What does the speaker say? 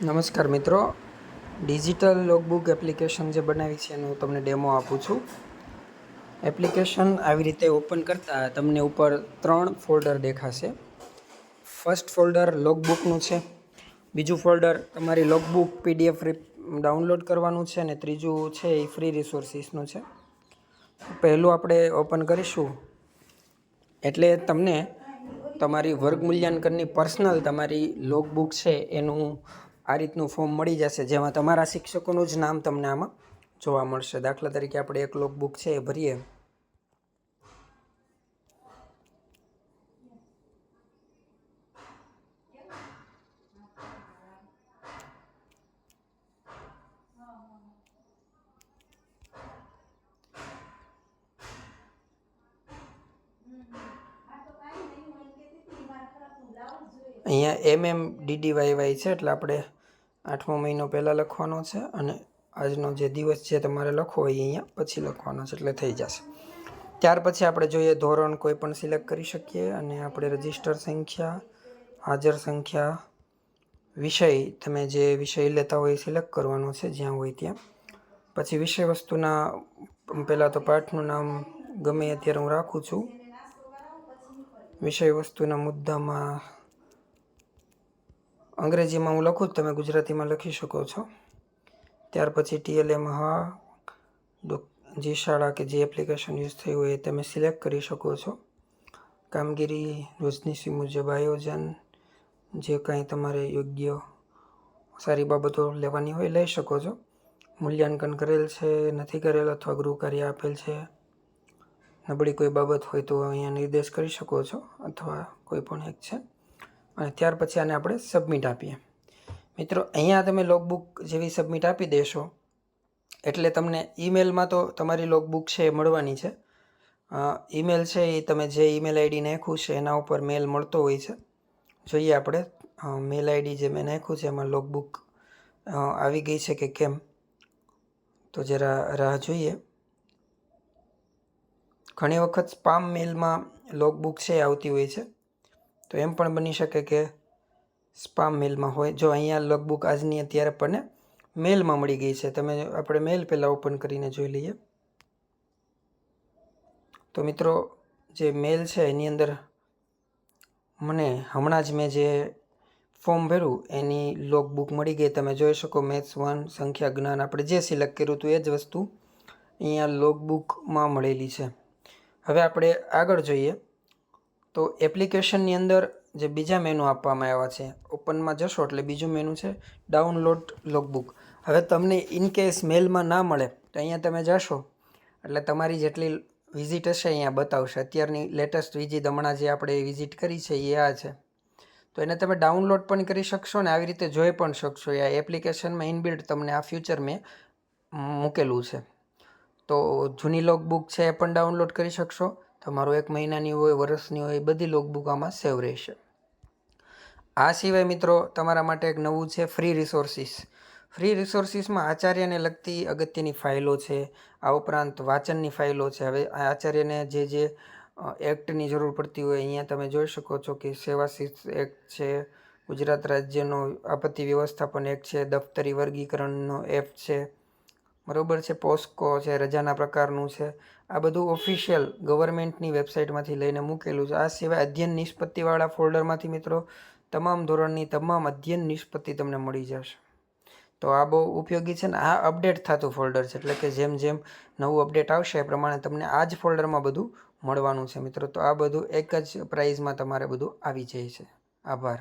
નમસ્કાર મિત્રો, digital logbook application જે બનાવી છે એનું તમને ડેમો આપું છું. એપ્લિકેશન આવી રીતે ઓપન કરતાં તમને ઉપર 3 ફોલ્ડર દેખાશે. ફર્સ્ટ ફોલ્ડર લોકબુકનું છે, બીજું ફોલ્ડર તમારી લોકબુક PDF ડાઉનલોડ કરવાનું છે અને ત્રીજું છે એ ફ્રી રિસોર્સિસનું છે. પહેલું આપણે ઓપન કરીશું એટલે તમને તમારી વર્ગ મૂલ્યાંકનની પર્સનલ તમારી લોકબુક છે એનું આ રીતનું ફોર્મ મળી જશે, જેમાં તમારા શિક્ષકોનું જ નામ તમને આમાં જોવા મળશે. દાખલા તરીકે આપણે એક લોકબુક છે એ ભરીએ. અહીંયા MMDDYY છે એટલે આપણે 8મો મહિનો પહેલાં લખવાનો છે અને આજનો જે દિવસ છે તમારે લખવો હોય અહીંયા પછી લખવાનો છે એટલે થઈ જશે. ત્યાર પછી આપણે જોઈએ ધોરણ કોઈ પણ સિલેક્ટ કરી શકીએ અને આપણે રજિસ્ટર સંખ્યા, હાજર સંખ્યા, વિષય તમે જે વિષય લેતા હોય એ સિલેક્ટ કરવાનો છે જ્યાં હોય ત્યાં. પછી વિષય વસ્તુના પહેલાં તો પાઠનું નામ ગમે અત્યારે હું રાખું છું. વિષય વસ્તુના મુદ્દામાં અંગ્રેજીમાં હું લખું, તમે ગુજરાતીમાં લખી શકો છો. ત્યાર પછી TLM જે શાળા કે જે એપ્લિકેશન યુઝ થઈ હોય એ તમે સિલેક્ટ કરી શકો છો. કામગીરી રોજનીશી મુજબ આયોજન, જે કાંઈ તમારે યોગ્ય સારી બાબતો લેવાની હોય લઈ શકો છો. મૂલ્યાંકન કરેલ છે, નથી કરેલ અથવા ગૃહ કાર્ય આપેલ છે. નબળી કોઈ બાબત હોય તો અહીંયા નિર્દેશ કરી શકો છો અથવા કોઈ પણ એક છે. અને ત્યાર પછી આને આપણે સબમિટ આપીએ. મિત્રો, અહીંયા તમે લોકબુક જેવી સબમિટ આપી દેશો એટલે તમને ઈમેલમાં તો તમારી લોકબુક છે એ મળવાની છે. ઈમેલ છે એ તમે જે ઈમેલ ID નાખ્યું છે એના ઉપર મેલ મળતો હોય છે. જોઈએ આપણે મેલ ID જે મેં નાખ્યું છે એમાં લોકબુક આવી ગઈ છે કે કેમ, તો જરા રાહ જોઈએ. ઘણી વખત સ્પામ મેલમાં લોકબુક છે આવતી હોય છે, તો એમ પણ બની શકે કે સ્પામ મેલમાં હોય. જો અહીંયા લોકબુક આજની અત્યારે આપણને મેલમાં મળી ગઈ છે. આપણે મેલ પહેલાં ઓપન કરીને જોઈ લઈએ. તો મિત્રો, જે મેલ છે એની અંદર મને હમણાં જ મેં જે ફોર્મ ભર્યું એની લોકબુક મળી ગઈ. તમે જોઈ શકો મેથ્સ 1 સંખ્યા જ્ઞાન આપણે જે સિલેક્ટ કર્યું હતું એ જ વસ્તુ અહીંયા લોકબુકમાં મળેલી છે. હવે આપણે આગળ જોઈએ તો એપ્લિકેશનની અંદર જે બીજા મેનુ આપવામાં આવ્યા છે, ઓપનમાં જશો એટલે બીજું મેનુ છે ડાઉનલોડ લોકબુક. હવે તમને ઇનકેસ મેલમાં ના મળે તો અહીંયા તમે જશો એટલે તમારી જેટલી વિઝિટ હશે અહીંયા બતાવશે. અત્યારની લેટેસ્ટ વિઝિટ હમણાં જે આપણે વિઝિટ કરી છે એ આ છે. તો એને તમે ડાઉનલોડ પણ કરી શકશો ને આવી રીતે જોઈ પણ શકશો. આ એપ્લિકેશનમાં ઇનબિલ્ટ તમને આ ફ્યુચર મેં મૂકેલું છે. તો જૂની લોકબુક છે એ પણ ડાઉનલોડ કરી શકશો. તમારો 1 મહિનાની હોય, વર્ષની હોય, બધી લોકબુક આમાં સેવ રહેશે. આ સિવાય મિત્રો તમારા માટે એક નવું છે ફ્રી રિસોર્સિસ. ફ્રી રિસોર્સિસમાં આચાર્યને લગતી અગત્યની ફાઇલો છે. આ ઉપરાંત વાંચનની ફાઇલો છે. હવે આચાર્યને જે એક્ટની જરૂર પડતી હોય અહીંયા તમે જોઈ શકો છો કે સેવા શિસ્ત એક્ટ છે, ગુજરાત રાજ્યનો આપત્તિ વ્યવસ્થાપન એક્ટ છે, દફતરી વર્ગીકરણનો એક્ટ છે, બરાબર છે, પોસ્કો છે, રજાના પ્રકારનું છે. આ બધું ઓફિશિયલ ગવર્મેન્ટની વેબસાઇટમાંથી લઈને મૂકેલું છે. આ સિવાય અધ્યયન નિષ્પત્તિવાળા ફોલ્ડરમાંથી મિત્રો તમામ ધોરણની તમામ અધ્યયન નિષ્પત્તિ તમને મળી જશે. તો આ બહુ ઉપયોગી છે ને આ અપડેટ થતું ફોલ્ડર છે, એટલે કે જેમ જેમ નવું અપડેટ આવશે એ પ્રમાણે તમને આ જ ફોલ્ડરમાં બધું મળવાનું છે મિત્રો. તો આ બધું એક જ પ્રાઇઝમાં તમારે બધું આવી જાય છે. આભાર.